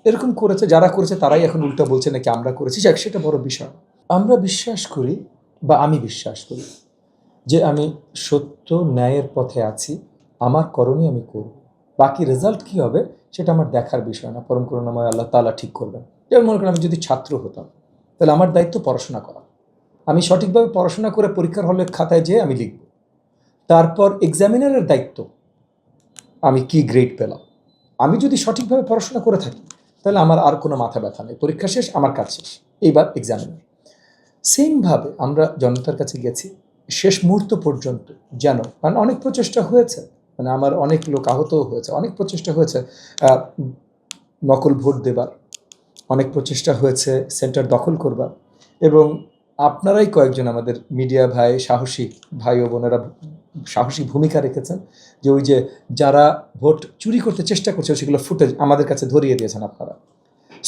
এরকম করেছে, যারা করেছে তারাই এখন উল্টা বলছে নাকি আমরা করেছি। যাক, সেটা বড় বিষয়। আমরা বিশ্বাস করি, বা আমি বিশ্বাস করি যে আমি সত্য ন্যায়ের পথে আছি, আমার করণীয় আমি করব। বাকি রেজাল্ট কী হবে সেটা আমার দেখার বিষয় না, পরম করুণাময় আল্লাহ তাআলা ঠিক করবেন। যেমন মনে করেন আমি যদি ছাত্র হতাম, তাহলে আমার দায়িত্ব পড়াশোনা করা। আমি সঠিকভাবে পড়াশোনা করে পরীক্ষার হলে খাতায় যেয়ে আমি লিখব। তারপর এক্সামিনারের দায়িত্ব আমি কি গ্রেড পেলাম। আমি যদি সঠিকভাবে পড়াশোনা করে থাকি তাহলে আমার আর কোনো মাথা ব্যথা নেই, পরীক্ষা শেষ, আমার কাজ শেষ, এইবার এক্সামিনার। সেমভাবে আমরা জনতার কাছে গেছি শেষ মুহূর্ত পর্যন্ত, যেন, কারণ অনেক প্রচেষ্টা হয়েছে, মানে আমার অনেক লোক আহতও হয়েছে, অনেক প্রচেষ্টা হয়েছে নকল ভোট দেবার, অনেক প্রচেষ্টা হয়েছে সেন্টার দখল করবার, এবং আপনারাই কয়েকজন আমাদের মিডিয়া ভাই, সাহসী ভাই ও বোনেরা সাহসী ভূমিকা রেখেছেন, যে ওই যে যারা ভোট চুরি করতে চেষ্টা করছে সেগুলো ফুটেজ আমাদের কাছে ধরিয়ে দিয়েছেন আপনারা।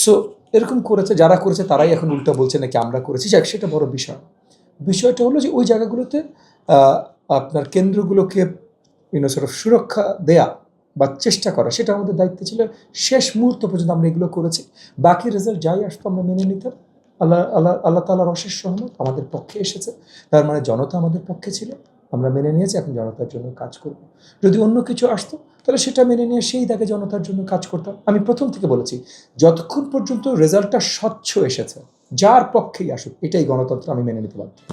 সো এরকম করেছে, যারা করেছে তারাই এখন উল্টা বলছে নাকি আমরা করেছি। যাক, সেটা বড় বিষয়। বিষয়টা হলো যে ওই জায়গাগুলোতে আপনার কেন্দ্রগুলোকে সুরক্ষা দেয়া বা চেষ্টা করা, সেটা আমাদের দায়িত্ব ছিল। শেষ মুহূর্ত পর্যন্ত আমরা এগুলো করেছি। বাকি রেজাল্ট যাই আসতো আমরা মেনে নিতাম। আল্লাহ তাআলার অশেষ রহমত আমাদের পক্ষে এসেছে। তার মানে জনতা আমাদের পক্ষে ছিল, আমরা মেনে নিয়েছি, এখন জনতার জন্য কাজ করব। যদি অন্য কিছু আসতো তাহলে সেটা মেনে নিয়ে সেই দাগে জনতার জন্য কাজ করতাম। আমি প্রথম থেকে বলেছি, যতক্ষণ পর্যন্ত রেজাল্টটা স্বচ্ছ এসেছে, যার পক্ষেই আসুক, এটাই গণতন্ত্র, আমি মেনে নিতে পারতাম।